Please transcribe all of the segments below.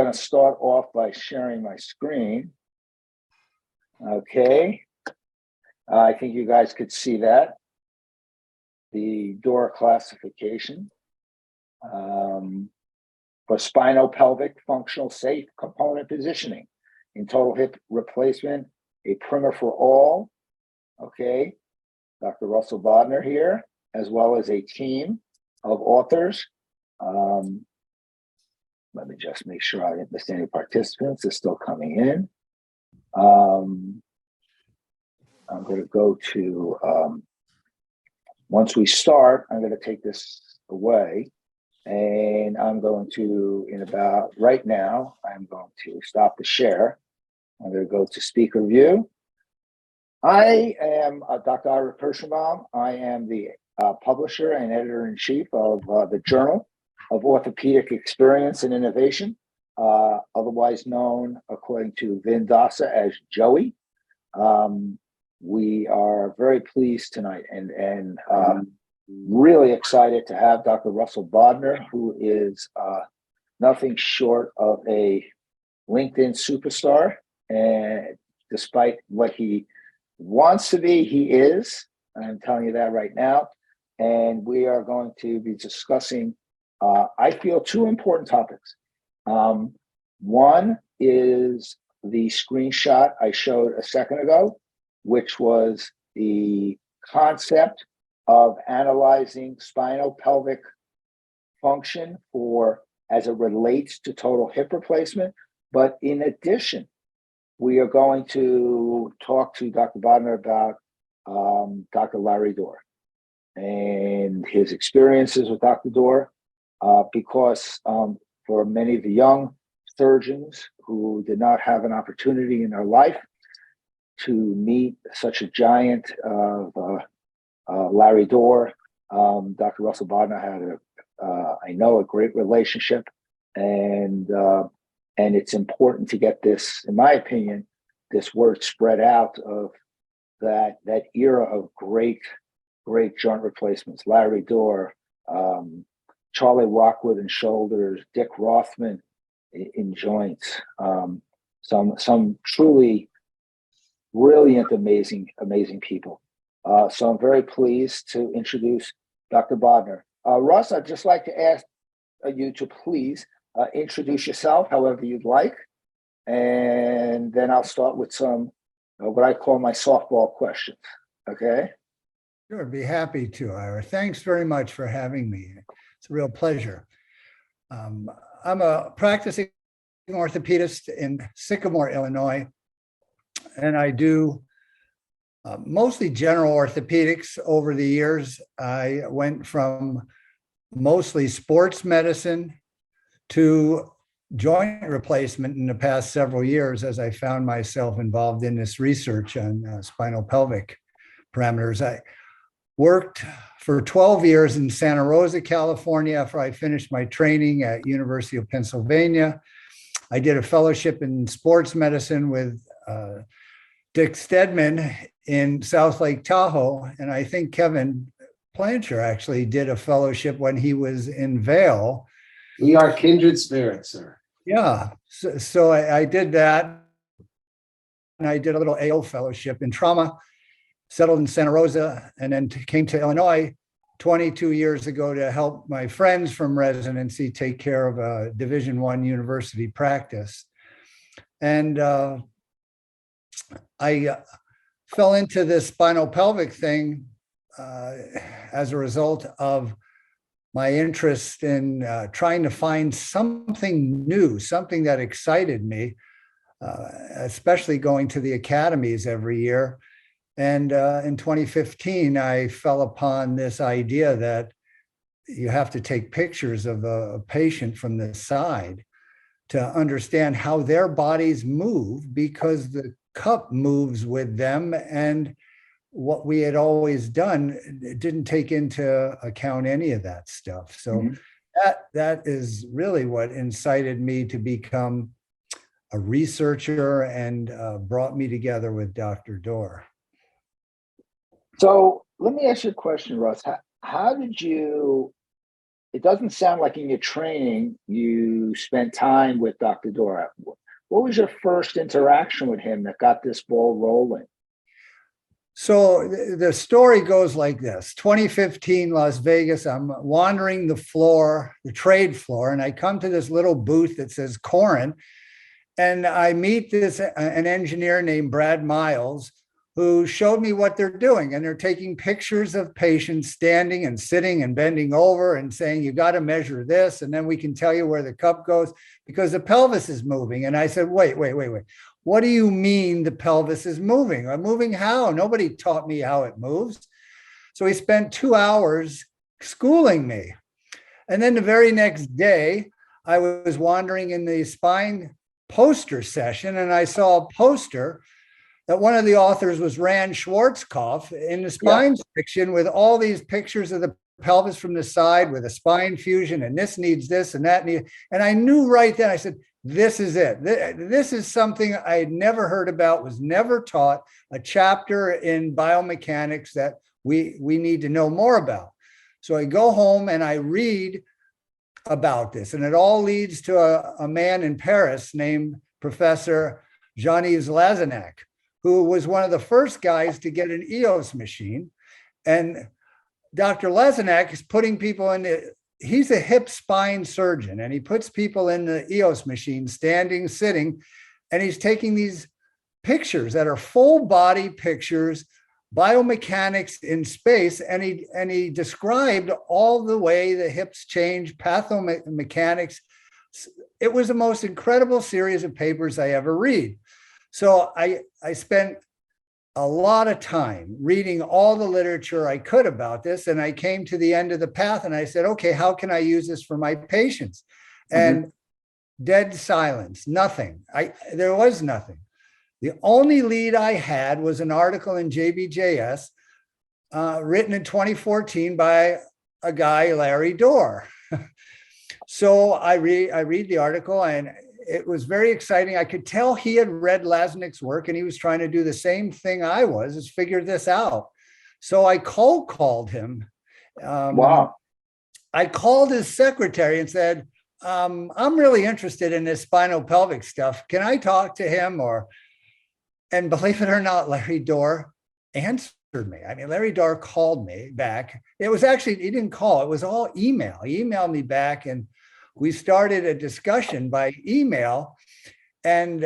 going to start off by sharing my screen. Okay. I think you guys could see that. The Dorr classification for spinopelvic functional safe component positioning in total hip replacement, a primer for all. Okay. Dr. Russel Bodner here, as well as a team of authors. Let me just make sure I didn't miss any participants. They're still coming in. I'm going to go to, once we start, I'm going to take this away, and I'm going to, right now, I'm going to stop the share. I'm going to go to speaker view. I am Dr. Ira Kirschenbaum. I am the publisher and editor-in-chief of the Journal of Orthopedic Experience and Innovation, otherwise known, according to Vin Dasa, as Joey. We are very pleased tonight and really excited to have Dr. Russel Bodner, who is nothing short of a LinkedIn superstar. And despite what he wants to be, he is. I'm telling you that right now. And we are going to be discussing, I feel, two important topics. One is the screenshot I showed a second ago, which was the concept of analyzing spinopelvic function as it relates to total hip replacement. But in addition, we are going to talk to Dr. Bodner about Dr. Larry Dorr and his experiences with Dr. Dorr, because for many of the young surgeons who did not have an opportunity in their life to meet such a giant of Larry Dorr, Dr. Russel Bodner had I know, a great relationship, and it's important to get this, in my opinion, this word spread out of that era of great joint replacements. Larry Dorr, Charlie Rockwood in shoulders, Dick Rothman in joints, some truly brilliant, amazing people. So I'm very pleased to introduce Dr. Bodner. Russ, I'd just like to ask you to please introduce yourself however you'd like, and then I'll start with some what I call my softball questions. Okay? Sure, I'd be happy to, Ira. Thanks very much for having me. It's a real pleasure. I'm a practicing orthopedist in Sycamore, Illinois, and I do mostly general orthopedics. Over the years, I went from mostly sports medicine to joint replacement in the past several years, as I found myself involved in this research on spinopelvic parameters. I worked for 12 years in Santa Rosa, California, after I finished my training at University of Pennsylvania. I did a fellowship in sports medicine with Dick Stedman in South Lake Tahoe, and I think Kevin Plancher actually did a fellowship when he was in Vail. We are kindred spirits, sir. Yeah, so I did that, and I did a little AO fellowship in trauma, settled in Santa Rosa, and then came to Illinois 22 years ago to help my friends from residency take care of a Division I university practice. And I fell into this spinopelvic thing as a result of my interest in trying to find something new, something that excited me, especially going to the academies every year. And in 2015, I fell upon this idea that you have to take pictures of a patient from the side to understand how their bodies move, because the cup moves with them, and what we had always done didn't take into account any of that stuff. So that is really what incited me to become a researcher and brought me together with Dr. Dorr. So let me ask you a question, Russ. How did you it doesn't sound like in your training you spent time with Dr. Dorr. What was your first interaction with him that got this ball rolling? So the story goes like this: 2015, Las Vegas. I'm wandering the floor, the trade floor, and I come to this little booth that says Corin, and I meet an engineer named Brad Miles, who showed me what they're doing. And they're taking pictures of patients standing and sitting and bending over and saying, you got to measure this. And then we can tell you where the cup goes because the pelvis is moving. And I said, wait. What do you mean the pelvis is moving? Moving how? Nobody taught me how it moves. So he spent 2 hours schooling me. And then the very next day, I was wandering in the spine poster session and I saw a poster that one of the authors was Rand Schwarzkopf in the spine section with all these pictures of the pelvis from the side with a spine fusion, and this needs this and that needs, and I knew right then, I said, this is it. This is something I had never heard about, was never taught, a chapter in biomechanics that we need to know more about. So I go home and I read about this, and it all leads to a man in Paris named Professor Jean-Yves Lazenac, who was one of the first guys to get an EOS machine. And Dr. Lazenac is putting people he's a hip spine surgeon, and he puts people in the EOS machine, standing, sitting, and he's taking these pictures that are full body pictures, biomechanics in space. And he described all the way the hips change, pathomechanics. It was the most incredible series of papers I ever read. So I spent a lot of time reading all the literature I could about this. And I came to the end of the path and I said, okay, how can I use this for my patients? And dead silence, nothing. There was nothing. The only lead I had was an article in JBJS written in 2014 by a guy, Larry Dorr. So I read the article, and it was very exciting. I could tell he had read Lazenac's work, and he was trying to do the same thing I was, is figure this out. So I cold called him. Wow. I called his secretary and said, I'm really interested in this spinopelvic stuff. Can I talk to him? And believe it or not, Larry Dorr answered me. I mean, Larry Dorr called me back. It was actually, he didn't call, it was all email. He emailed me back, and we started a discussion by email, and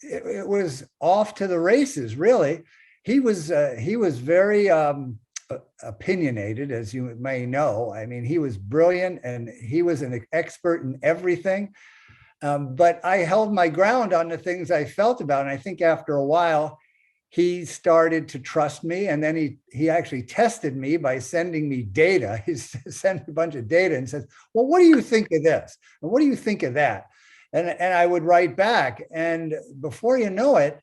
it was off to the races, really. He was very opinionated, as you may know. I mean, he was brilliant, and he was an expert in everything. But I held my ground on the things I felt about. And I think after a while, he started to trust me. And then he actually tested me by sending me data. He sent a bunch of data and says, well, what do you think of this? And what do you think of that? And I would write back. And before you know it,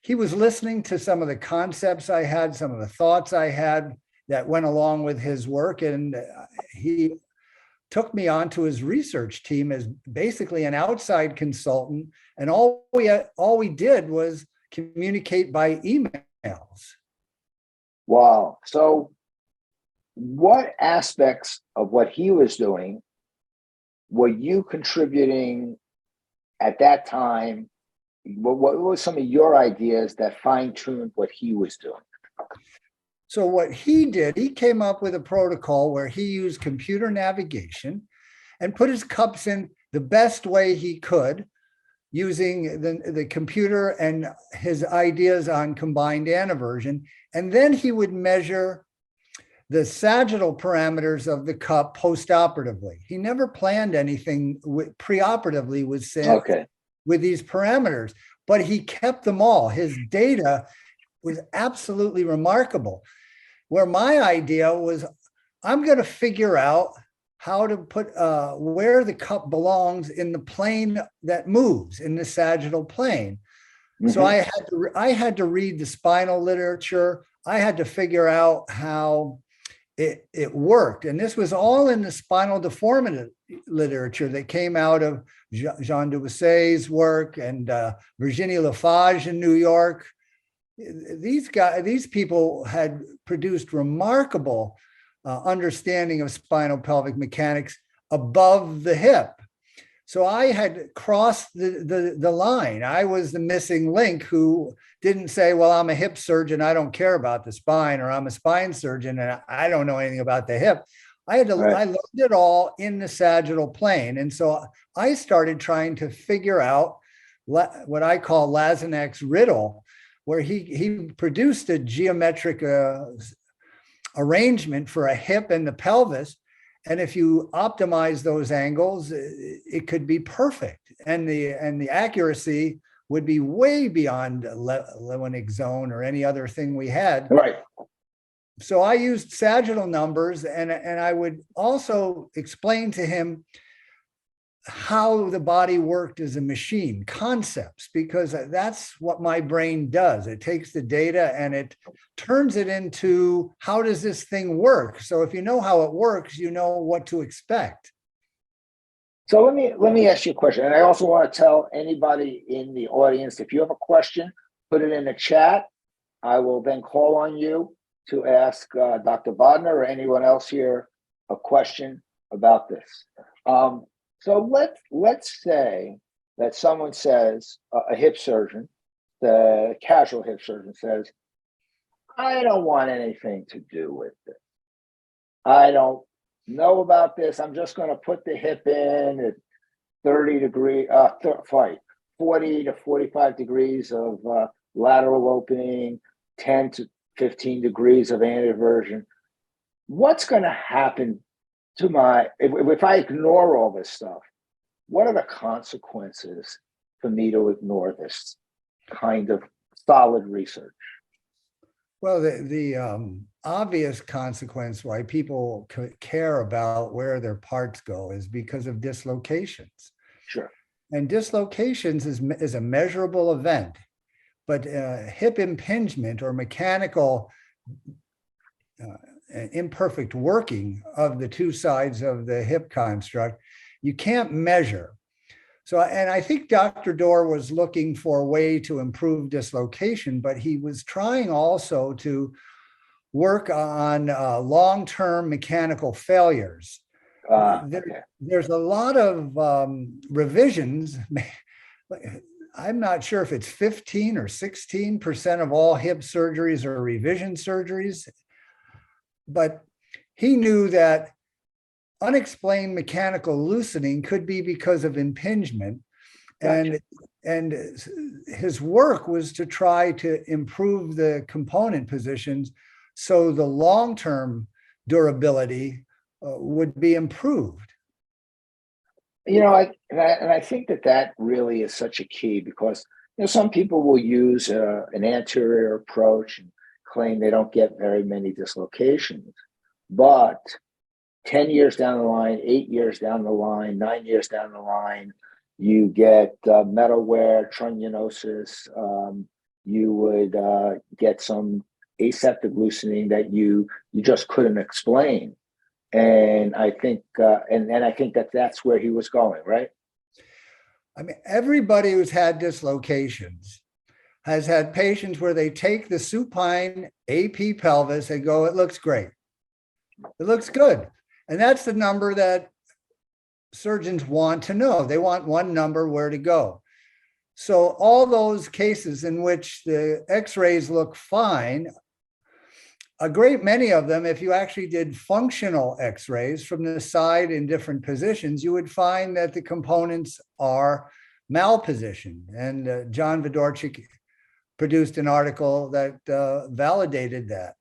he was listening to some of the concepts I had, some of the thoughts I had that went along with his work. And he took me onto his research team as basically an outside consultant. And all we did was communicate by emails. Wow. So what aspects of what he was doing were you contributing at that time? What were some of your ideas that fine-tuned what he was doing? So what he did, he came up with a protocol where he used computer navigation and put his cups in the best way he could, using the computer and his ideas on combined anaversion. And then he would measure the sagittal parameters of the cup postoperatively. He never planned anything preoperatively with these parameters, but he kept them all. His data was absolutely remarkable. Where my idea was, I'm going to figure out how to put where the cup belongs in the plane that moves, in the sagittal plane. Mm-hmm. So I had to read the spinal literature. I had to figure out how it worked. And this was all in the spinal deformity literature that came out of Jean Dubuisset's work and Virginie Lafage in New York. These people had produced remarkable understanding of spinal pelvic mechanics above the hip. So I had crossed the line. I was the missing link who didn't say, well, I'm a hip surgeon, I don't care about the spine, or I'm a spine surgeon and I don't know anything about the hip. I learned it all in the sagittal plane. And so I started trying to figure out what I call Lazenac's riddle, where he produced a geometric arrangement for a hip and the pelvis. And if you optimize those angles, it could be perfect. And the accuracy would be way beyond Lewinick zone or any other thing we had. Right. So I used sagittal numbers, and I would also explain to him how the body worked as a machine, concepts, because that's what my brain does. It takes the data and it turns it into, how does this thing work? So if you know how it works, you know what to expect. So let me ask you a question. And I also want to tell anybody in the audience, if you have a question, put it in the chat. I will then call on you to ask Dr. Bodner or anyone else here a question about this. So let's say that someone says, a hip surgeon, the casual hip surgeon says, I don't want anything to do with this. I don't know about this. I'm just going to put the hip in at 40 to 45 degrees of lateral opening, 10 to 15 degrees of anteversion. What's going to happen to if I ignore all this stuff? What are the consequences for me to ignore this kind of solid research? Well, the obvious consequence why people care about where their parts go is because of dislocations. Sure. And dislocations is a measurable event, but hip impingement or mechanical imperfect working of the two sides of the hip construct, you can't measure. So, and I think Dr. Dorr was looking for a way to improve dislocation, but he was trying also to work on long-term mechanical failures. There's a lot of revisions. I'm not sure if it's 15 or 16% of all hip surgeries are revision surgeries, but he knew that unexplained mechanical loosening could be because of impingement. Gotcha. And his work was to try to improve the component positions so the long-term durability would be improved. You know, I think that really is such a key, because some people will use an anterior approach and claim they don't get very many dislocations, but 10 years down the line, 8 years down the line, 9 years down the line, you get metal wear, trunionosis. You would get some aseptic loosening that you just couldn't explain. And I think, I think that's where he was going, right? I mean, everybody who's had dislocations has had patients where they take the supine AP pelvis and go, it looks great. It looks good. And that's the number that surgeons want to know. They want one number where to go. So all those cases in which the x-rays look fine, a great many of them, if you actually did functional x-rays from the side in different positions, you would find that the components are malpositioned. And John Fedorchik produced an article that validated that.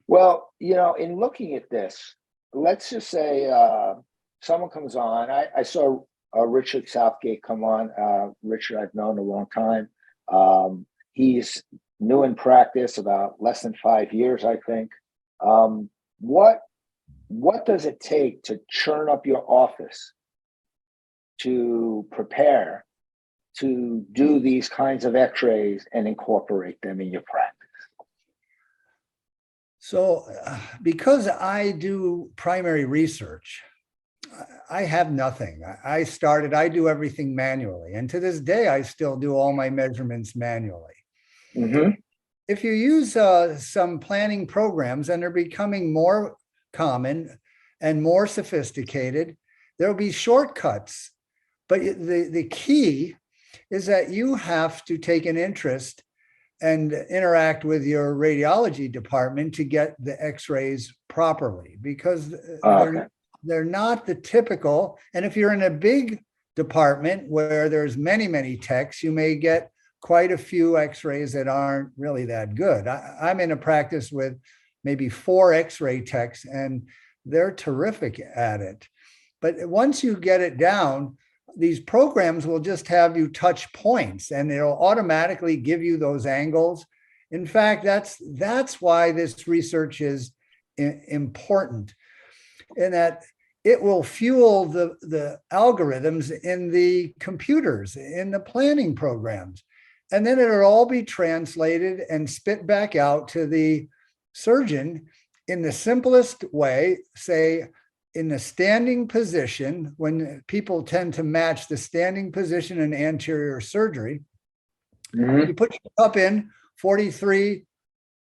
Well, in looking at this, let's just say someone comes on. I saw Richard Southgate come on. Richard, I've known a long time. He's new in practice, about less than 5 years, I think. What does it take to churn up your office to prepare to do these kinds of x-rays and incorporate them in your practice? So because I do primary research, I have nothing. I do everything manually. And to this day, I still do all my measurements manually. Mm-hmm. if you use some planning programs, and they're becoming more common and more sophisticated, there'll be shortcuts. But the key is that you have to take an interest and interact with your radiology department to get the x-rays properly, because Okay. they're not the typical. And if you're in a big department where there's many, many techs, you may get quite a few x-rays that aren't really that good. I'm in a practice with maybe 4 x-ray techs, and they're terrific at it. But once you get it down, these programs will just have you touch points, and it'll automatically give you those angles. In fact, that's why this research is important, in that it will fuel the algorithms in the computers, in the planning programs. And then it'll all be translated and spit back out to the surgeon in the simplest way, say, in the standing position, when people tend to match the standing position in anterior surgery. Mhm. You put your cup in 43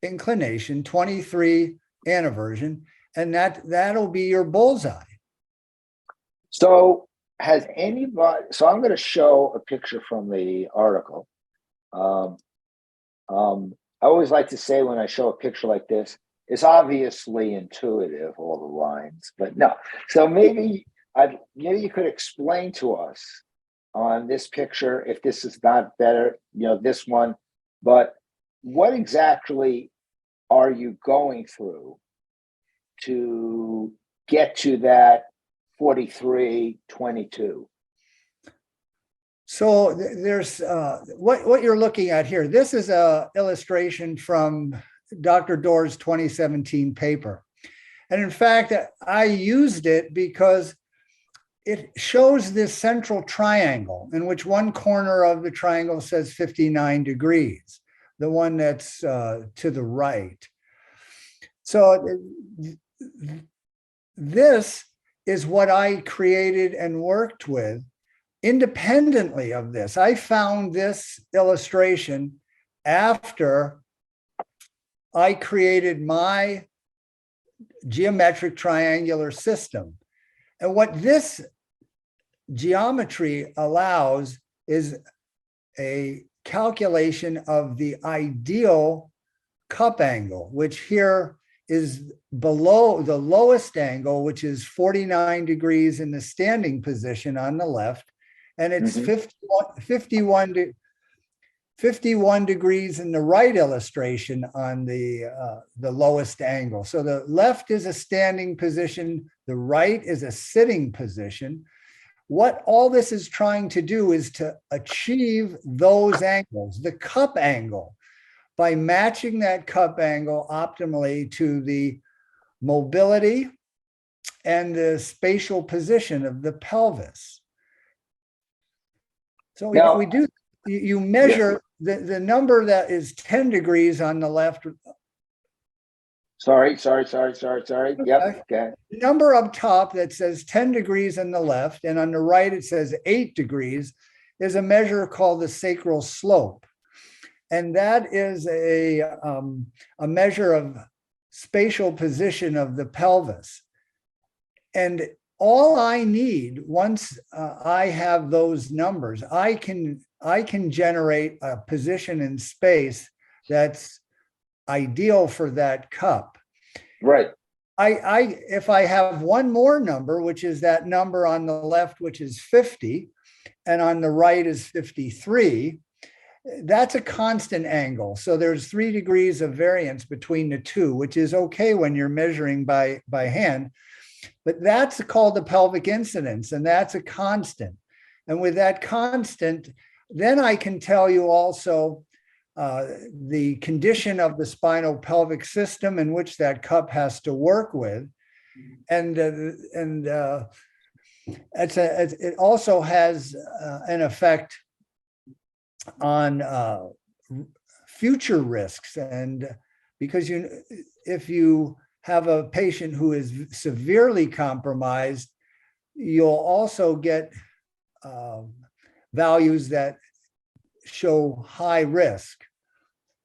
inclination, 23 anteversion, and that'll be your bullseye. So has anybody, so I'm going to show a picture from the article. I always like to say when I show a picture like this, it's obviously intuitive, all the lines, but no. So maybe you could explain to us on this picture, if this is not better, this one, but what exactly are you going through to get to that 43-22? So there's what you're looking at here. This is a illustration from Dr. Dorr's 2017 paper. And in fact, I used it because it shows this central triangle in which one corner of the triangle says 59 degrees, the one that's to the right. So this is what I created and worked with. Independently of this, I found this illustration after I created my geometric triangular system. And what this geometry allows is a calculation of the ideal cup angle, which here is below the lowest angle, which is 49 degrees in the standing position on the left. And it's 51 degrees in the right illustration on the lowest angle. So the left is a standing position, the right is a sitting position. What all this is trying to do is to achieve those angles, the cup angle, by matching that cup angle optimally to the mobility and the spatial position of the pelvis. So Now, we do, you measure the number that is 10 degrees on the left. Sorry. Yep. Okay. The number up top that says 10 degrees on the left, and on the right it says 8 degrees, is a measure called the sacral slope. And that is a measure of spatial position of the pelvis. And all I need, once I have those numbers, I can generate a position in space that's ideal for that cup. Right. If I have one more number, which is that number on the left, which is 50, and on the right is 53, that's a constant angle. So there's 3 degrees of variance between the two, which is okay when you're measuring by hand. But that's called the pelvic incidence, and that's a constant. And with that constant, then I can tell you also the condition of the spinopelvic system in which that cup has to work with. And it also has an effect on future risks. And because if you have a patient who is severely compromised, you'll also get values that show high risk.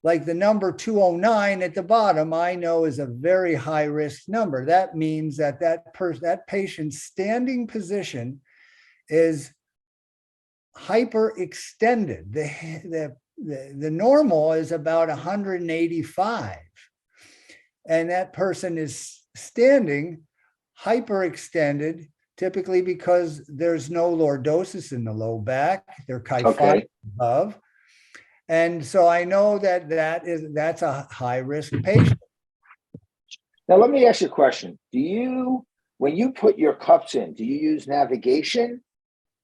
like the number 209 at the bottom, I know is a very high risk number. That means that that patient's standing position is hyperextended. The normal is about 185. And that person is standing hyperextended, typically because there's no lordosis in the low back. They're kyphotic above. And so I know that's a high risk patient. Now, let me ask you a question. When you put your cups in, do you use navigation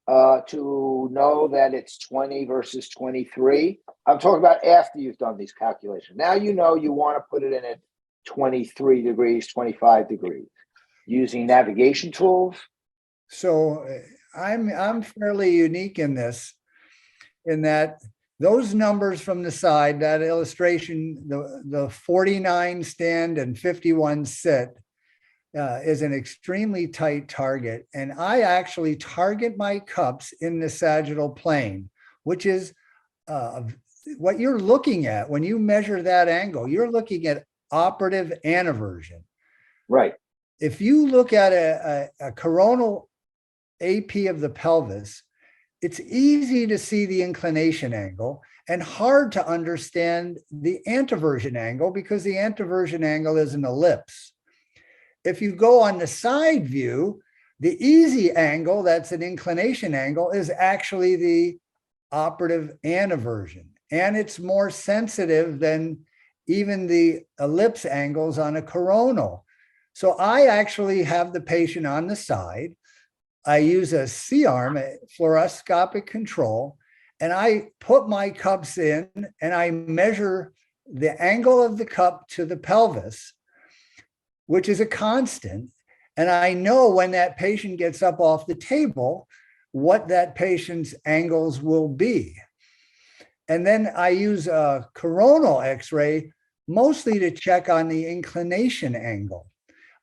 to know that it's 20 versus 23? I'm talking about after you've done these calculations. Now you know you want to put it in at 23 degrees, 25 degrees, using navigation tools. So I'm fairly unique in this, in that those numbers from the side, that illustration, the 49 stand and 51 sit, is an extremely tight target. And I actually target my cups in the sagittal plane, which is what you're looking at. When you measure that angle, you're looking at operative anaversion. Right. If you look at a coronal AP of the pelvis, it's easy to see the inclination angle and hard to understand the anteversion angle, because the anteversion angle is an ellipse. If you go on the side view, the easy angle, that's an inclination angle, is actually the operative anaversion. And it's more sensitive than even the ellipse angles on a coronal. So I actually have the patient on the side. I use a C-arm, a fluoroscopic control, and I put my cups in and I measure the angle of the cup to the pelvis, which is a constant. And I know when that patient gets up off the table, what that patient's angles will be. And then I use a coronal X-ray mostly to check on the inclination angle.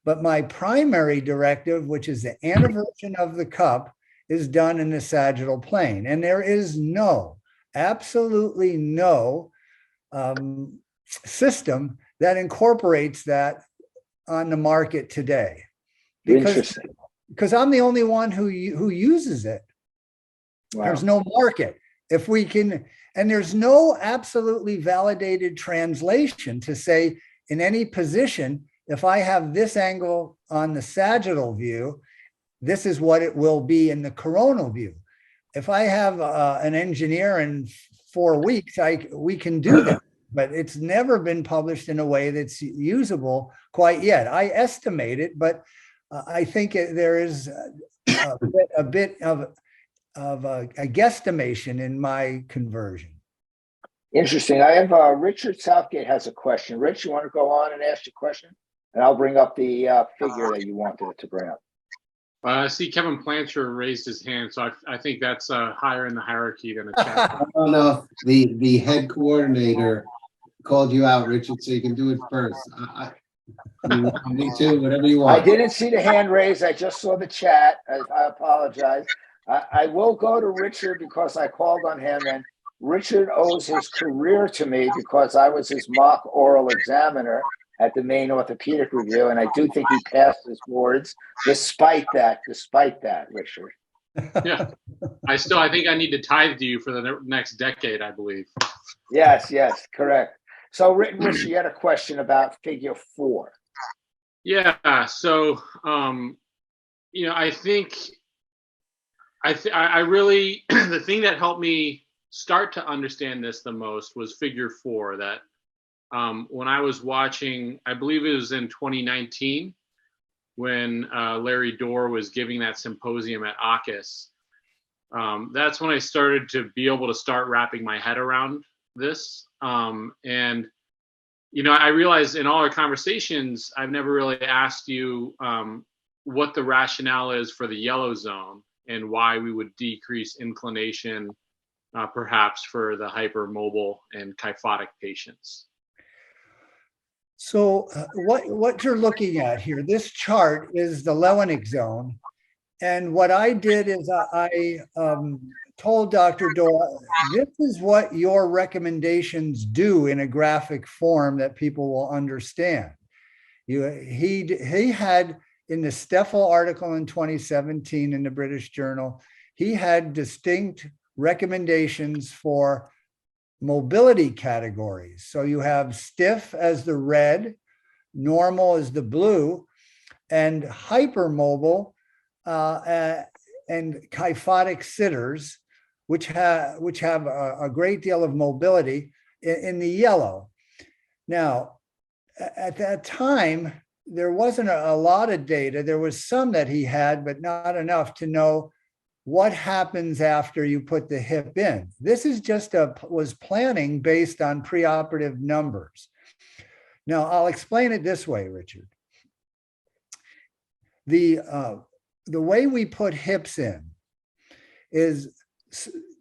But my primary directive, which is the anaversion of the cup, is done in the sagittal plane. And there is absolutely no system that incorporates that on the market today. Because I'm the only one who uses it. Wow. There's no market. If we can, and there's no absolutely validated translation to say in any position, if I have this angle on the sagittal view, this is what it will be in the coronal view. If I have an engineer in 4 weeks, we can do that, but it's never been published in a way that's usable quite yet. I estimate it, but I think there is a bit of a guesstimation in my conversion. Interesting. I have Richard Southgate has a question. Rich, you want to go on and ask your question? And I'll bring up the figure that you wanted to bring up. I see Kevin Plancher raised his hand, so I think that's higher in the hierarchy than a chat. I don't know. The head coordinator called you out, Richard, so you can do it first. Me too, whatever you want. I didn't see the hand raised. I just saw the chat. I apologize. I will go to Richard because I called on him, and Richard owes his career to me because I was his mock oral examiner at the Maine Orthopedic Review, and I do think he passed his boards despite that, Richard. Yeah, I think I need to tithe to you for the next decade, I believe. Yes, correct. So, Richard, you had a question about figure 4. Yeah, so, I think I really, the thing that helped me start to understand this the most was figure 4, that when I was watching, I believe it was in 2019, when Larry Dorr was giving that symposium at AUKUS. That's when I started to be able to start wrapping my head around this. And, I realized in all our conversations, I've never really asked you what the rationale is for the yellow zone and why we would decrease inclination, perhaps for the hypermobile and kyphotic patients. So what you're looking at here, this chart is the Lewinick zone. And what I did is I told Dr. Dorr, this is what your recommendations do in a graphic form that people will understand. He had in the Steffel article in 2017 in the British Journal, he had distinct recommendations for mobility categories. So you have stiff as the red, normal as the blue, and hypermobile and kyphotic sitters, which have a great deal of mobility in the yellow. Now, at that time, there wasn't a lot of data. There was some that he had, but not enough to know what happens after you put the hip in. This is just was planning based on preoperative numbers. Now, I'll explain it this way, Richard. The way we put hips in is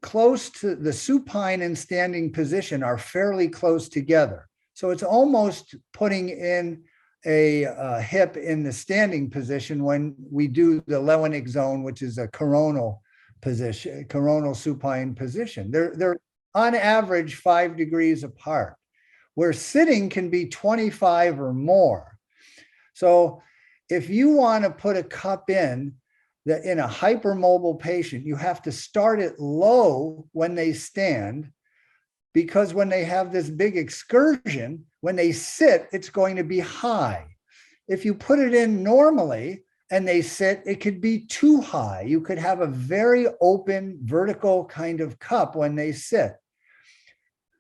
close to the supine and standing position are fairly close together. So it's almost putting in a hip in the standing position when we do the Lewinick zone, which is a coronal position, coronal supine position. They're on average 5 degrees apart, where sitting can be 25 or more. So if you want to put a cup in a hypermobile patient, you have to start it low when they stand, because when they have this big excursion, when they sit, it's going to be high. If you put it in normally and they sit, it could be too high. You could have a very open vertical kind of cup when they sit.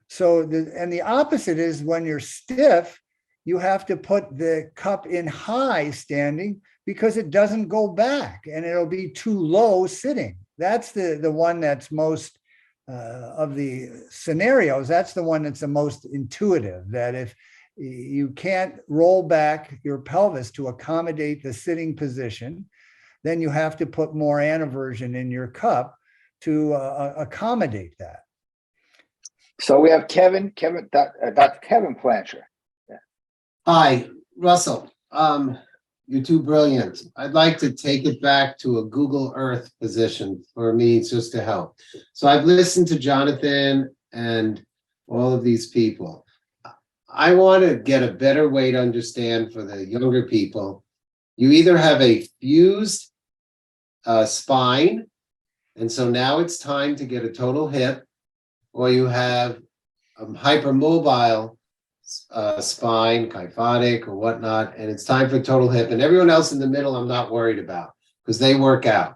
So, the opposite is when you're stiff, you have to put the cup in high standing because it doesn't go back and it'll be too low sitting. That's the one that's most of the scenarios, that's the one that's the most intuitive, that if you can't roll back your pelvis to accommodate the sitting position, then you have to put more anteversion in your cup to accommodate that. So we have Dr. Kevin Plancher. Yeah. Hi, Russell. You're too brilliant. I'd like to take it back to a Google Earth position for me, just to help. So I've listened to Jonathan and all of these people. I want to get a better way to understand for the younger people. You either have a fused spine, and so now it's time to get a total hip, or you have hypermobile spine, kyphotic or whatnot, and it's time for total hip. And everyone else in the middle, I'm not worried about because they work out.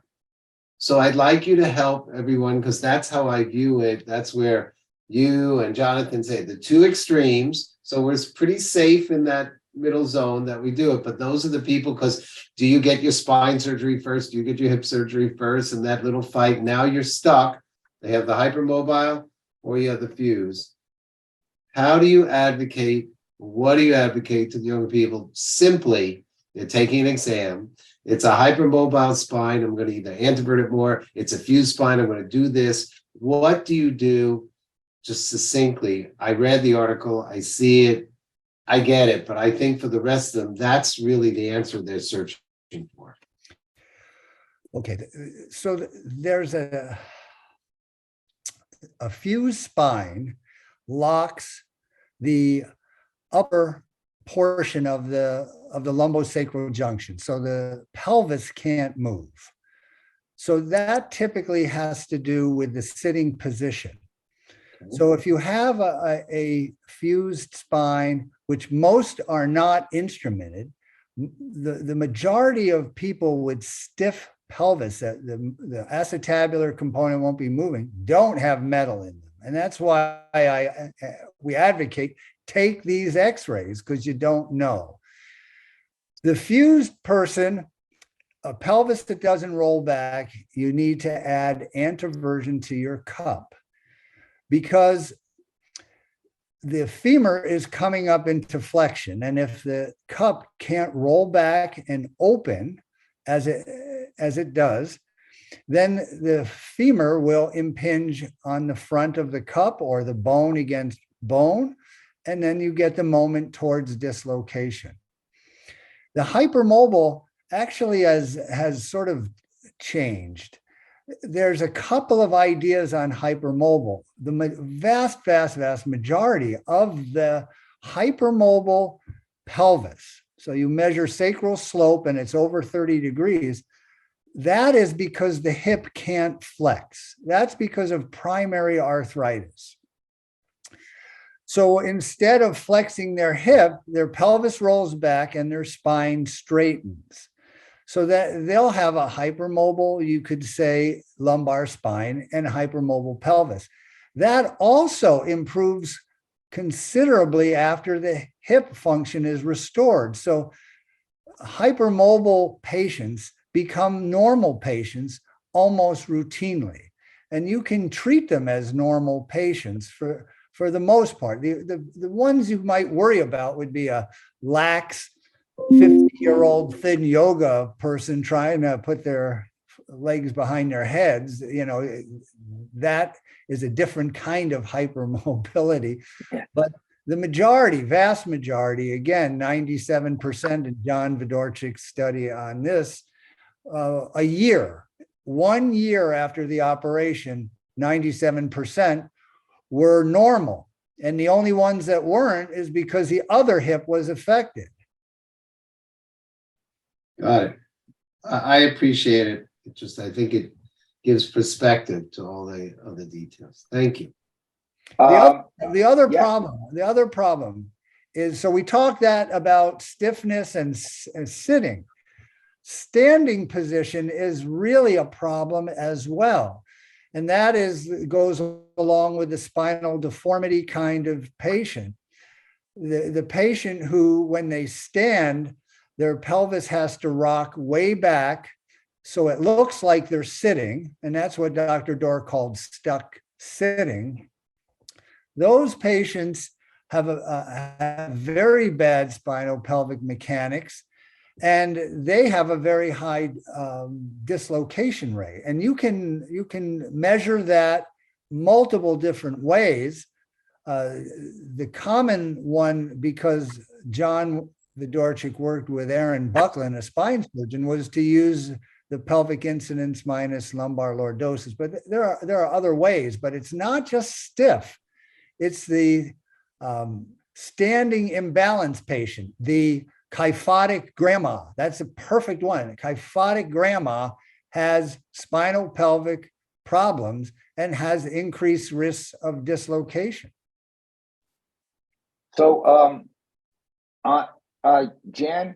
So I'd like you to help everyone, because that's how I view it. That's where you and Jonathan say the two extremes. So we're pretty safe in that middle zone that we do it. But those are the people, because do you get your spine surgery first? Do you get your hip surgery first? And that little fight, now you're stuck. They have the hypermobile or you have the fuse. How do you advocate? What do you advocate to the younger people? Simply, they're taking an exam. It's a hypermobile spine. I'm going to either antevert it more. It's a fused spine. I'm going to do this. What do you do? Just succinctly. I read the article. I see it. I get it. But I think for the rest of them, that's really the answer they're searching for. Okay. So there's a fused spine locks the upper portion of the lumbosacral junction, so the pelvis can't move. So that typically has to do with the sitting position. So if you have a fused spine, which most are not instrumented, the majority of people with stiff pelvis, that the acetabular component won't be moving, don't have metal in them. And that's why we advocate take these x-rays, because you don't know. The fused person, a pelvis that doesn't roll back, you need to add anteversion to your cup, because the femur is coming up into flexion. And if the cup can't roll back and open as it does, then the femur will impinge on the front of the cup or the bone against bone, and then you get the moment towards dislocation. The hypermobile actually has sort of changed. there's a couple of ideas on hypermobile. The vast majority of the hypermobile pelvis, so you measure sacral slope and it's over 30 degrees, that is because the hip can't flex. That's because of primary arthritis. So instead of flexing their hip, their pelvis rolls back and their spine straightens. So that they'll have a hypermobile, you could say, lumbar spine and hypermobile pelvis. That also improves considerably after the hip function is restored. So hypermobile patients become normal patients almost routinely. And you can treat them as normal patients for the most part. The ones you might worry about would be a lax 50-year-old thin yoga person trying to put their legs behind their heads. That is a different kind of hypermobility. But the majority, vast majority, again, 97% in John Fedorchik's study on this, 1 year after the operation, 97% were normal. And the only ones that weren't is because the other hip was affected. Got it. I appreciate it. I think it gives perspective to all the other details. Thank you. The other problem is, so we talked that about stiffness and sitting. Standing position is really a problem as well. And that goes along with the spinal deformity kind of patient. The patient who, when they stand, their pelvis has to rock way back so it looks like they're sitting, and that's what Dr. Dorr called stuck sitting. Those patients have a very bad spinopelvic mechanics, and they have a very high dislocation rate. And you can measure that multiple different ways. The common one, because John Fedorchik worked with Aaron Buckland, a spine surgeon, was to use the pelvic incidence minus lumbar lordosis. But there are other ways, but it's not just stiff. It's the standing imbalance patient, the kyphotic grandma. That's a perfect one. Kyphotic grandma has spinal pelvic problems and has increased risks of dislocation. So, Jan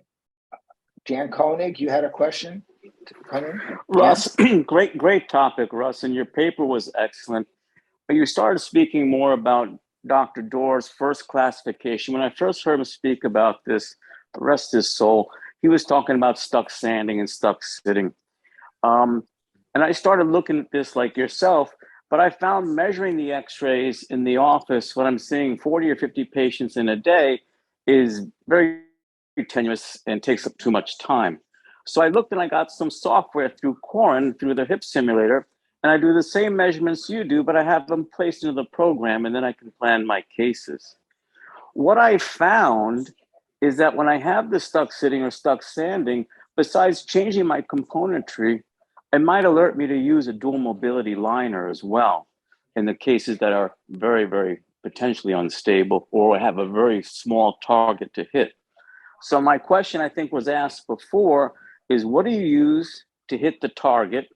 Koenig, you had a question to come in? Russ, great topic, Russ, and your paper was excellent. But you started speaking more about Dr. Dorr's first classification. When I first heard him speak about this, rest his soul, he was talking about stuck standing and stuck sitting. And I started looking at this like yourself, but I found measuring the x-rays in the office when I'm seeing 40 or 50 patients in a day is very tenuous and takes up too much time. So I looked and I got some software through Corin, through the hip simulator, and I do the same measurements you do, but I have them placed into the program, and then I can plan my cases. What I found is that when I have the stuck sitting or stuck standing, besides changing my componentry, it might alert me to use a dual mobility liner as well in the cases that are very, very potentially unstable or have a very small target to hit. So my question, I think, was asked before is, what do you use to hit the target?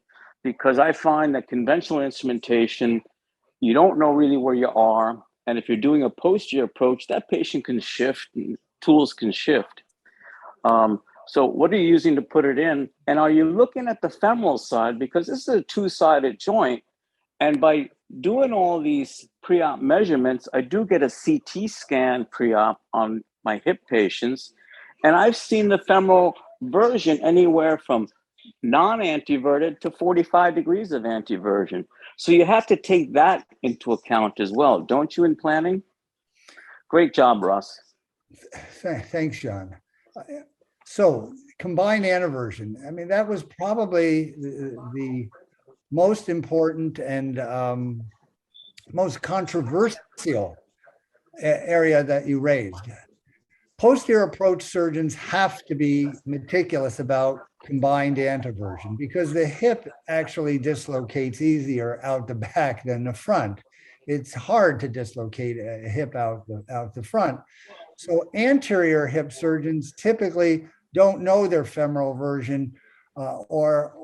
Because I find that conventional instrumentation, you don't know really where you are. And if you're doing a posterior approach, that patient can shift, and tools can shift. So what are you using to put it in? And are you looking at the femoral side? Because this is a two-sided joint. And by doing all these pre-op measurements, I do get a CT scan pre-op on my hip patients. And I've seen the femoral version anywhere from non-antiverted to 45 degrees of antiversion. So you have to take that into account as well, don't you, in planning? Great job, Russ. Thanks, John. So combined antiversion, I mean, that was probably the most important and most controversial area that you raised. Posterior approach surgeons have to be meticulous about combined anteversion, because the hip actually dislocates easier out the back than the front. It's hard to dislocate a hip out the front. So anterior hip surgeons typically don't know their femoral version or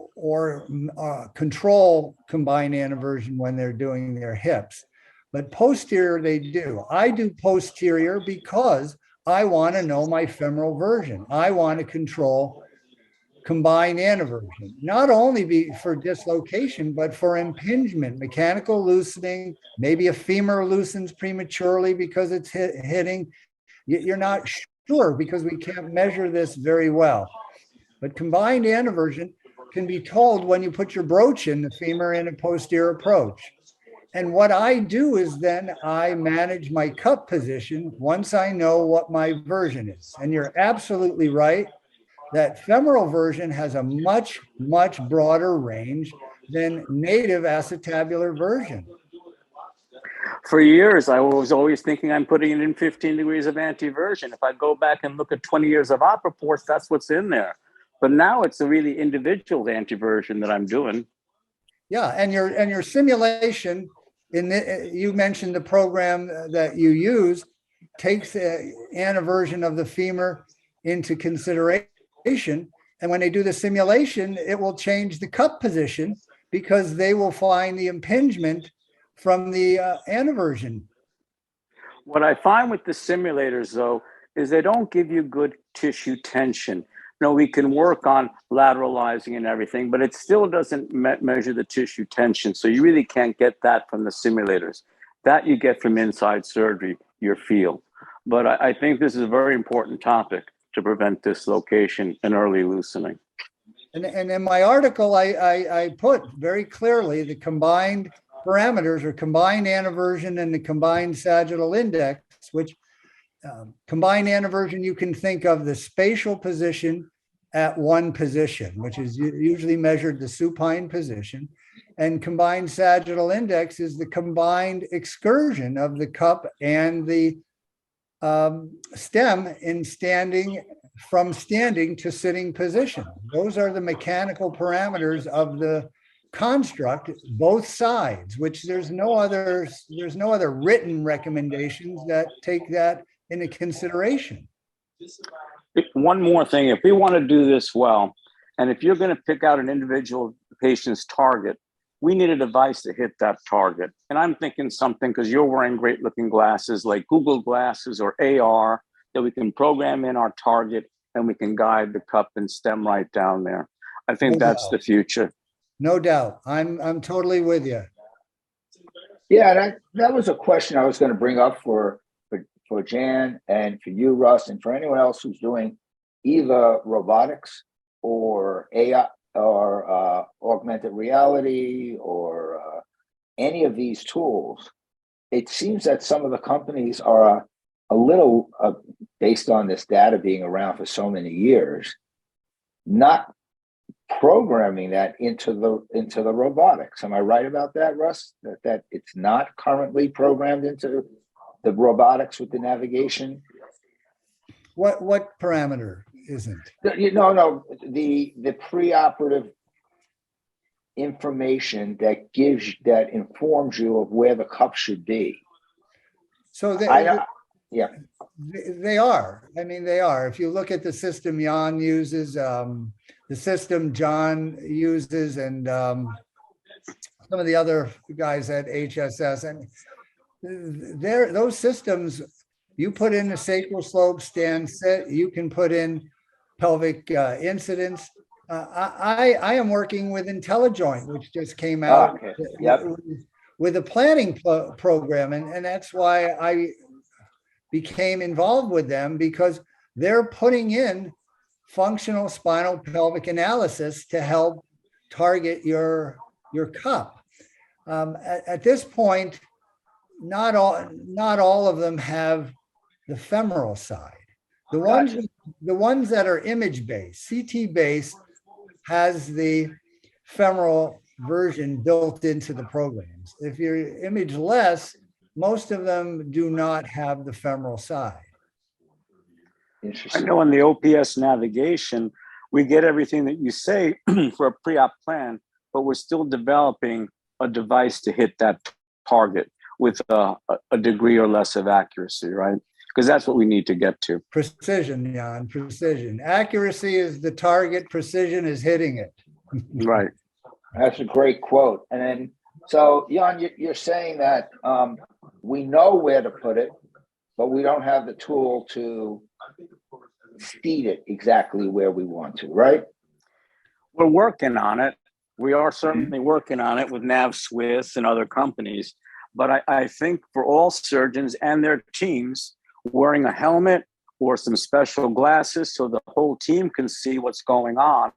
control combined anteversion when they're doing their hips. But posterior, they do. I do posterior because I want to know my femoral version. I want to control combined anteversion, not only for dislocation, but for impingement, mechanical loosening. Maybe a femur loosens prematurely because it's hitting. You're not sure because we can't measure this very well. But combined anteversion can be told when you put your broach in the femur in a posterior approach. And what I do is then I manage my cup position once I know what my version is. And you're absolutely right that femoral version has a much, much broader range than native acetabular version. For years, I was always thinking I'm putting it in 15 degrees of anteversion. If I go back and look at 20 years of op reports, that's what's in there. But now it's a really individual anteversion that I'm doing. Yeah, and your simulation, you mentioned the program that you use takes the anteversion of the femur into consideration. And when they do the simulation, it will change the cup position because they will find the impingement from the anteversion. What I find with the simulators, though, is they don't give you good tissue tension. No, we can work on lateralizing and everything, but it still doesn't measure the tissue tension. So you really can't get that from the simulators. That you get from inside surgery, your feel. But I think this is a very important topic to prevent dislocation and early loosening. And in my article, I put very clearly the combined parameters or combined anteversion and the combined sagittal index, which combined anteversion, you can think of the spatial position at one position, which is usually measured the supine position. And combined sagittal index is the combined excursion of the cup and the stem in from standing to sitting position. Those are the mechanical parameters of the construct, both sides, which there's no other written recommendations that take that into consideration. One more thing, if we want to do this well, and if you're going to pick out an individual patient's target, we need a device to hit that target. And I'm thinking something, because you're wearing great looking glasses like Google Glasses or AR, that we can program in our target and we can guide the cup and stem right down there. I think that's the future. No doubt. I'm totally with you. Yeah, that was a question I was going to bring up for Jan and for you, Russ, and for anyone else who's doing either robotics or AI or augmented reality or any of these tools. It seems that some of the companies are a little, based on this data being around for so many years, not programming that into the robotics. Am I right about that, Russ? That it's not currently programmed into the robotics with the navigation? What parameter isn't? No, the preoperative information that informs you of where the cup should be. So they are. I mean, they are. If you look at the system Jan uses, the system John uses, and some of the other guys at HSS, and those systems, you put in the sacral slope, stand, sit, you can put in pelvic incidence. I am working with IntelliJoint, which just came out with a planning program, and that's why I became involved with them, because they're putting in functional spinal pelvic analysis to help target your cup. At this point, not all of them have the femoral side. The ones that are image based, CT based, has the femoral version built into the programs. If you're image less, most of them do not have the femoral side. I know in the OPS navigation, We get everything that you say for a pre-op plan, but we're still developing a device to hit that target with a degree or less of accuracy, right? Because that's what we need to get to. Precision, Jan, precision. Accuracy is the target, precision is hitting it. Right. That's a great quote. And then, so Jan, you're saying that we know where to put it, but we don't have the tool to feed it exactly where we want to, right? We're working on it. We are certainly working on it with Nav Swiss and other companies. But I think for all surgeons and their teams, wearing a helmet or some special glasses so the whole team can see what's going on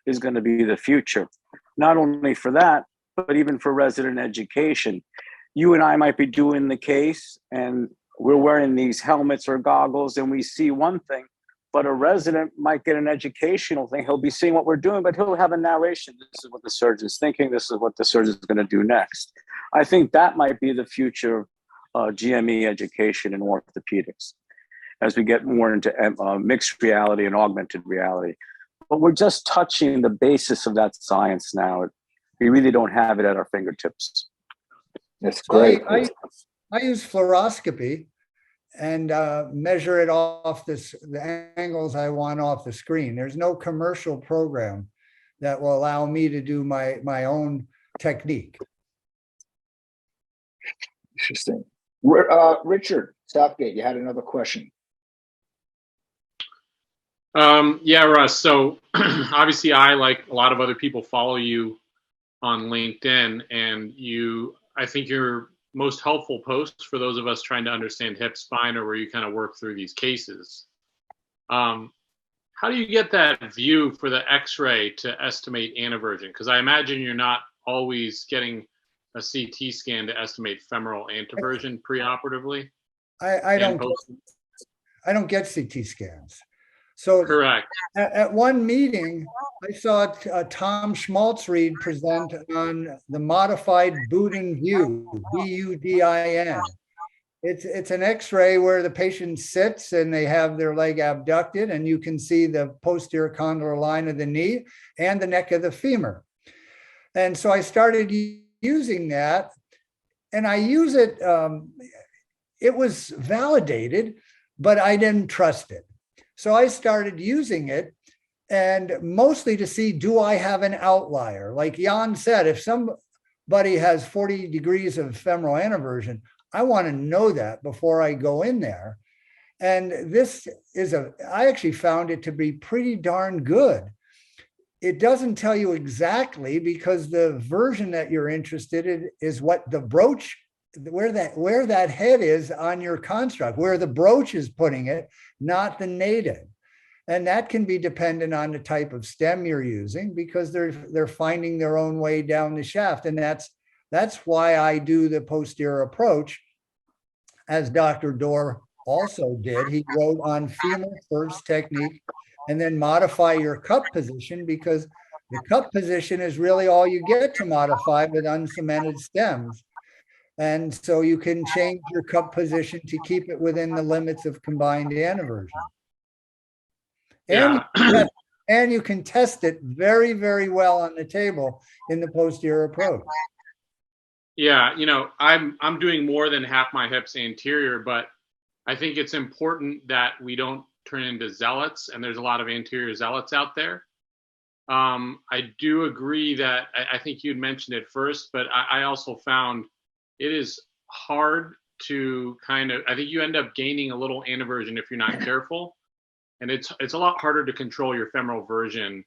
is going to be the future. Not only for that, but even for resident education. You and I might be doing the case and we're wearing these helmets or goggles and we see one thing, but a resident might get an educational thing. He'll be seeing what we're doing, but he'll have a narration. This is what the surgeon's thinking. This is what the surgeon's going to do next. I think that might be the future GME education in orthopedics as we get more into mixed reality and augmented reality. But we're just touching the basis of that science now. We really don't have it at our fingertips. That's great. I use fluoroscopy and measure it off the angles I want off the screen. There's no commercial program that will allow me to do my own technique. Interesting. Richard Southgate, you had another question. Yeah, Russ. So obviously I, like a lot of other people, follow you on LinkedIn, and I think your most helpful posts for those of us trying to understand hip spine, or where you kind of work through these cases. How do you get that view for the X-ray to estimate anteversion? Because I imagine you're not always getting a CT scan to estimate femoral anteversion preoperatively. I don't get CT scans. So correct. At one meeting, I saw Tom Schmaltzried present on the modified Budin view, B-U-D-I-N. It's an X-ray where the patient sits and they have their leg abducted, and you can see the posterior condylar line of the knee and the neck of the femur. And so I started using that, and I use it. It was validated, but I didn't trust it. So I started using it, and mostly to see, do I have an outlier? Like Jan said, if somebody has 40 degrees of femoral anteversion, I want to know that before I go in there. And I actually found it to be pretty darn good. It doesn't tell you exactly, because the version that you're interested in is what the broach, where that head is on your construct, where the broach is putting it, not the native. And that can be dependent on the type of stem you're using, because they're finding their own way down the shaft. And that's why I do the posterior approach, as Dr. Dorr also did. He wrote on femur first technique, and then modify your cup position, because the cup position is really all you get to modify with uncemented stems. And so you can change your cup position to keep it within the limits of combined anteversion. And, Yeah. and you can test it very, very well on the table in the posterior approach. Yeah, I'm doing more than half my hips anterior, but I think it's important that we don't turn into zealots, and there's a lot of anterior zealots out there. I do agree that I think you'd mentioned it first, but I also found it is hard to I think you end up gaining a little anteversion if you're not careful. And it's a lot harder to control your femoral version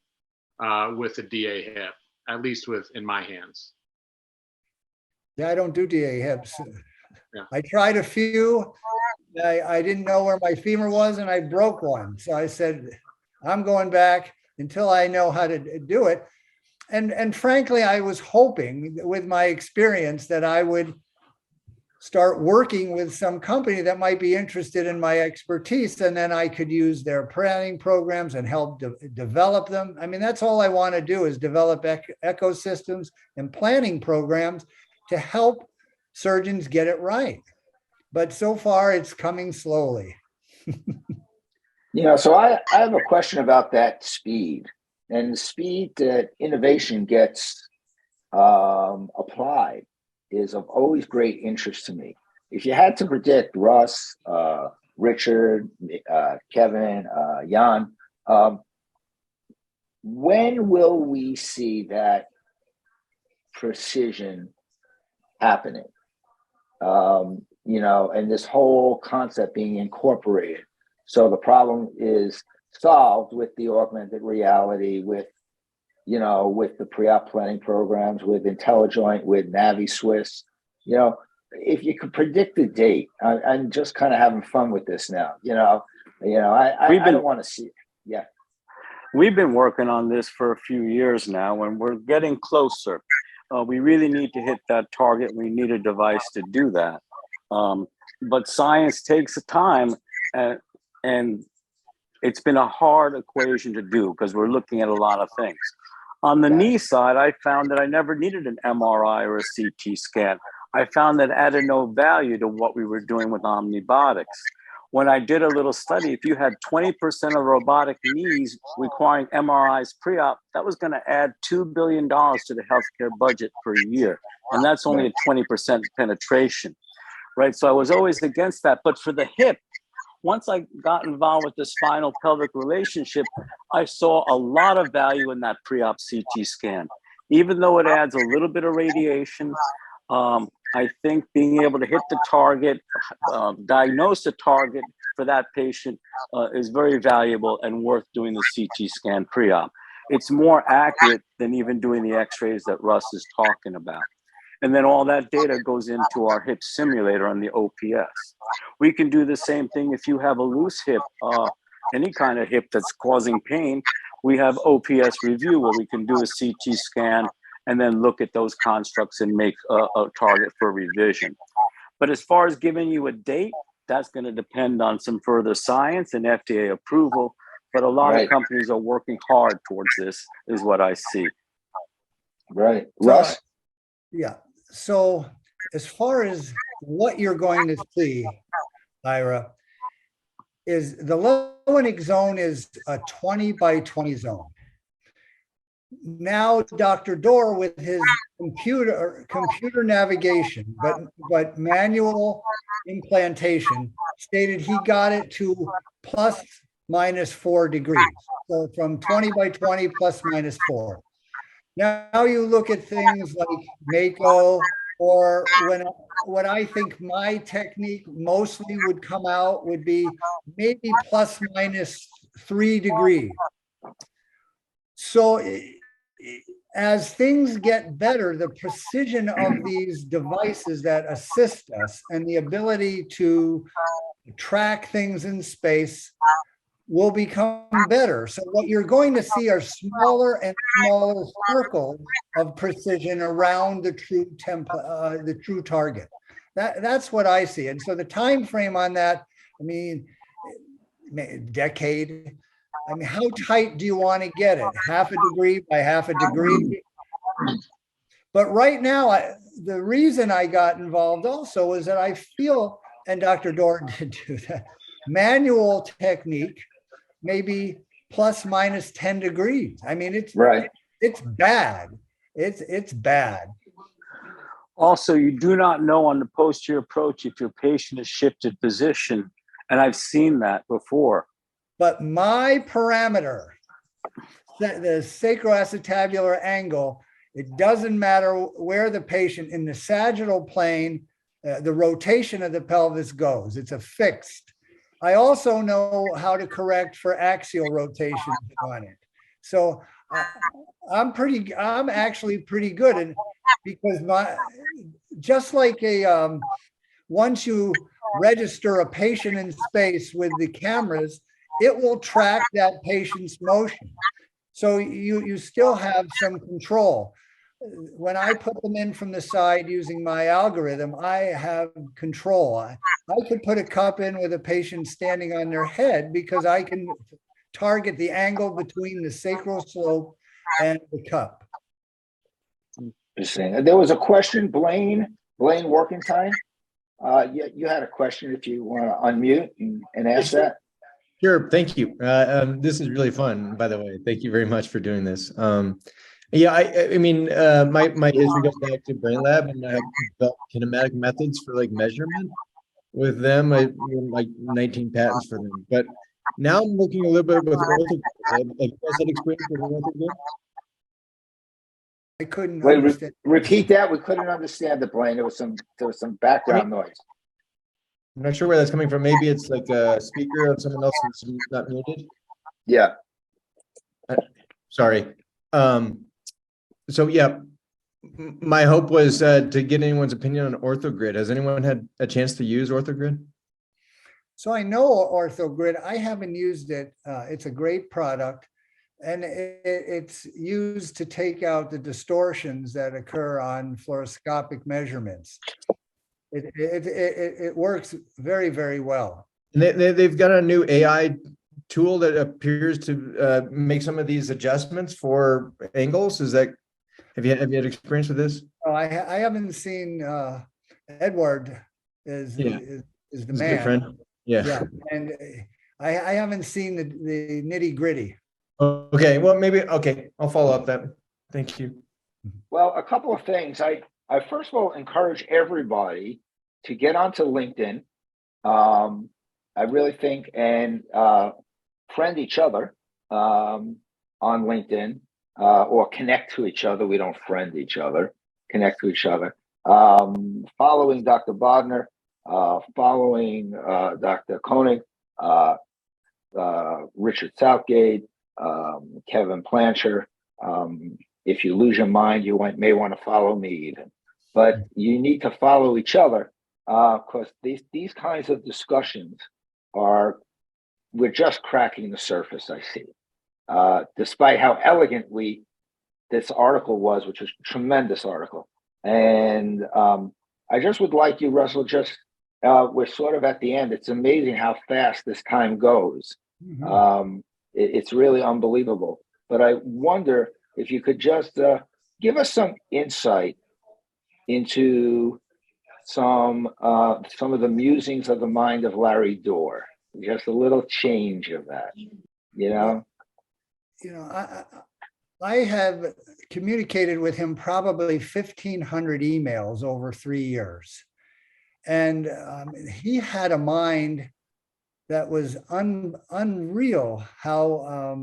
with a DA hip, at least in my hands. Yeah, I don't do DA hips. Yeah. I tried a few. I didn't know where my femur was, and I broke one. So I said, I'm going back until I know how to do it. And frankly, I was hoping with my experience that I would start working with some company that might be interested in my expertise, and then I could use their planning programs and help develop them. I mean, that's all I want to do, is develop ecosystems and planning programs to help surgeons get it right. But so far, it's coming slowly. So I have a question about that speed and the speed that innovation gets applied is of always great interest to me. If you had to predict Russ, Richard, Kevin, Jan, when will we see that precision happening? And this whole concept being incorporated. So the problem is solved with the augmented reality, with the pre-op planning programs, with IntelliJoint, with NaviSwiss. If you could predict the date, I'm just kind of having fun with this now. I don't want to see. Yeah, We've been working on this for a few years now, and we're getting closer. We really need to hit that target. We need a device to do that. But science takes time, and it's been a hard equation to do because we're looking at a lot of things. On the knee side, I found that I never needed an MRI or a CT scan. I found that added no value to what we were doing with omnibotics. When I did a little study, if you had 20% of robotic knees requiring MRIs pre-op, that was going to add $2 billion to the healthcare budget per year. And that's only a 20% penetration, right? So I was always against that. But for the hip, once I got involved with the spinal pelvic relationship, I saw a lot of value in that pre-op CT scan. Even though it adds a little bit of radiation, I think being able to hit the target, diagnose the target for that patient is very valuable and worth doing the CT scan pre-op. It's more accurate than even doing the x-rays that Russ is talking about. And then all that data goes into our hip simulator on the OPS. We can do the same thing if you have a loose hip, any kind of hip that's causing pain. We have OPS review where we can do a CT scan and then look at those constructs and make a target for revision. But as far as giving you a date, that's going to depend on some further science and FDA approval. But a lot of companies are working hard towards this, is what I see. Right. Russ? Yeah. So as far as what you're going to see, Ira, is the Lewinick zone is a 20 by 20 zone. Now, Dr. Dorr, with his computer navigation, but manual implantation, stated he got it to plus minus 4 degrees. So from 20 by 20 plus minus 4. Now you look at things like Mako, or when I think my technique mostly would come out would be maybe plus minus 3 degrees. So as things get better, the precision of these devices that assist us and the ability to track things in space will become better. So what you're going to see are smaller and smaller circles of precision around the true target. That's what I see. And so the time frame on that, I mean, decade. I mean, how tight do you want to get it? Half a degree by half a degree? But right now, the reason I got involved also is that I feel, and Dr. Dorr did do that, manual technique, maybe plus minus 10 degrees. I mean, it's bad. It's bad. Also, you do not know on the posterior approach if your patient has shifted position. And I've seen that before. But my parameter, the sacroacetabular angle, it doesn't matter where the patient in the sagittal plane, the rotation of the pelvis goes. It's a fixed. I also know how to correct for axial rotation on it. So I'm actually pretty good. And because just like once you register a patient in space with the cameras, it will track that patient's motion. So you still have some control. When I put them in from the side using my algorithm, I have control. I could put a cup in with a patient standing on their head because I can target the angle between the sacral slope and the cup. Interesting. There was a question, Blaine working time. You had a question if you want to unmute and ask that. Sure, thank you. This is really fun, by the way. Thank you very much for doing this. Yeah, I mean, my history goes back to Brain Lab, and I have developed kinematic methods for like measurement with them. I like 19 patents for them. But now I'm looking a little bit with orthogrid. Like, you guys had experience with orthogrid? I couldn't Wait, understand. repeat that. We couldn't understand the Blaine. There was some background noise. I'm not sure where that's coming from. Maybe it's like a speaker of someone else who's not muted. Yeah. Sorry. So yeah, my hope was to get anyone's opinion on orthogrid. Has anyone had a chance to use orthogrid? So I know OrthoGrid. I haven't used it. It's a great product, and it's used to take out the distortions that occur on fluoroscopic measurements. It works very, very well. And they've got a new AI tool that appears to make some of these adjustments for angles. Is that, have you had experience with this? Oh, I haven't seen Edward is the He's a man. good friend. Yeah. Yeah, and I haven't seen the nitty gritty. Okay. Well, maybe. Okay. I'll follow up that. Thank you. Well, a couple of things. I first of all encourage everybody to get onto LinkedIn. I really think, and friend each other on LinkedIn, or connect to each other. We don't friend each other, connect to each other. Following Dr. Bodner, following Dr. Koenig, Richard Southgate, Kevin Plancher. If you lose your mind, you may want to follow me even. But you need to follow each other, because these kinds of discussions we're just cracking the surface, I see. Despite how elegant this article was, which was a tremendous article. And I just would like you, Russell, we're sort of at the end. It's amazing how fast this time goes. Mhm. It's really unbelievable. But I wonder if you could just give us some insight into some of the musings of the mind of Larry Dorr. Just a little change of that, you know? I have communicated with him probably 1,500 emails over 3 years. And he had a mind that was unreal, how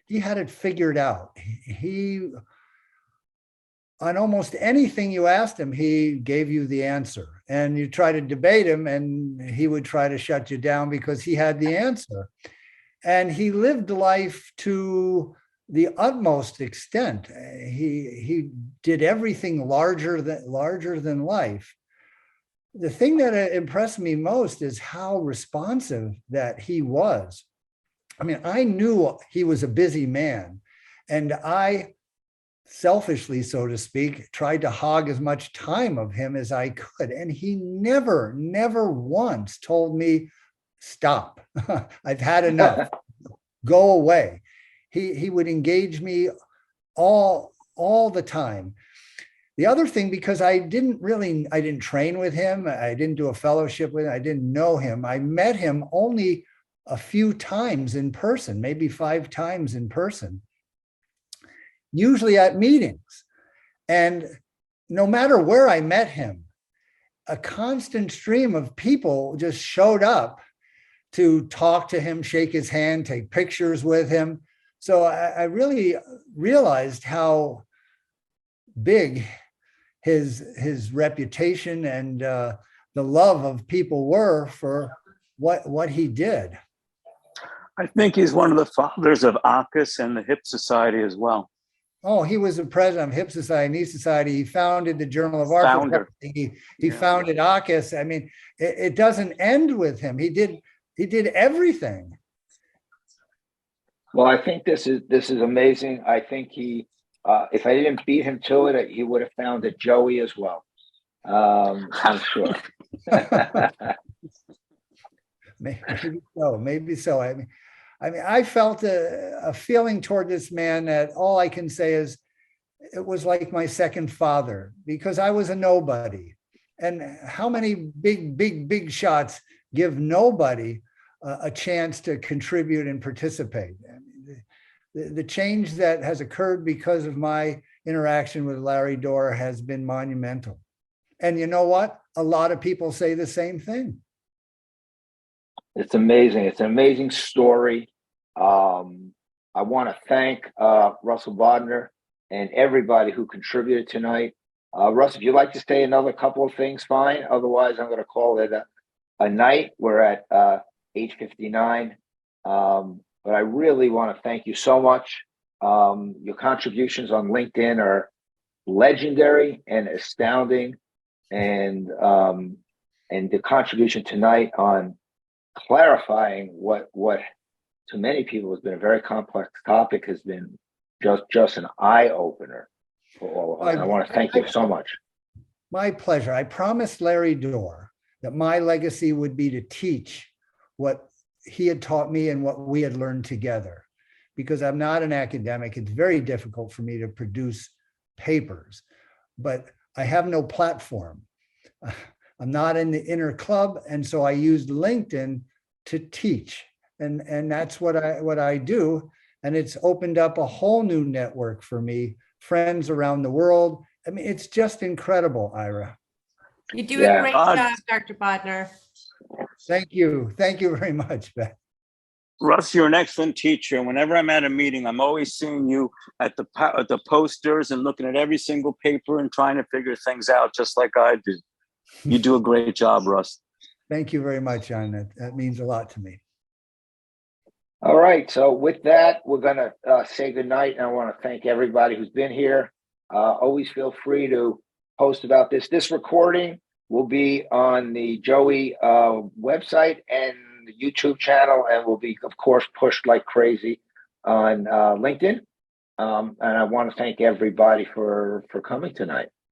he had it figured out. He, on almost anything you asked him, he gave you the answer. And you try to debate him and he would try to shut you down because he had the answer. And he lived life to the utmost extent. He did everything larger than life. The thing that impressed me most is how responsive that he was. I mean, I knew he was a busy man, and I selfishly, so to speak, tried to hog as much time of him as I could. And he never once told me, stop, I've had enough, go away. He would engage me all the time. The other thing, because I didn't train with him, I didn't do a fellowship with him, I didn't know him. I met him only a few times in person, maybe 5 times in person, usually at meetings. And no matter where I met him, a constant stream of people just showed up to talk to him, shake his hand, take pictures with him. So I really realized how big his reputation and the love of people were for what he did. I think he's one of the fathers of ACUS and the Hip Society as well. Oh, he was the president of Hip Society, Knee Society. He founded the Journal of Arthroplasty. He founded ACUS. I mean, it doesn't end with him. He did everything. Well, I think this is amazing. I think he, if I didn't beat him to it, he would have founded Joey as well. I'm sure. Maybe so. I mean, I felt a feeling toward this man that all I can say is it was like my second father, because I was a nobody. And how many big shots give nobody a chance to contribute and participate. I mean, the change that has occurred because of my interaction with Larry Dorr has been monumental. And you know what? A lot of people say the same thing. It's amazing. It's an amazing story. I want to thank Russel Bodner and everybody who contributed tonight. Russ, if you'd like to say another couple of things, fine. Otherwise, I'm going to call it a night. We're at 8:59. But I really want to thank you so much. Your contributions on LinkedIn are legendary and astounding. And the contribution tonight on clarifying what to many people has been a very complex topic has been just an eye opener for all of us. I want to thank you so much. My pleasure. I promised Larry Dorr that my legacy would be to teach what he had taught me and what we had learned together. Because I'm not an academic, it's very difficult for me to produce papers, but I have no platform. I'm not in the inner club, and so I used LinkedIn to teach, and that's what I do. And it's opened up a whole new network for me, friends around the world. I mean, it's just incredible, Ira. You do a great job, Dr. Bodner. Thank you. Thank you very much, Beth. Russ, you're an excellent teacher. Whenever I'm at a meeting, I'm always seeing you at the posters and looking at every single paper and trying to figure things out, just like I do. You do a great job, Russ. Thank you very much, John. That means a lot to me. All right. So with that, we're going to say goodnight. And I want to thank everybody who's been here. Always feel free to post about this. This recording will be on the Joey website and the YouTube channel, and will be, of course, pushed like crazy on LinkedIn. And I want to thank everybody for coming tonight.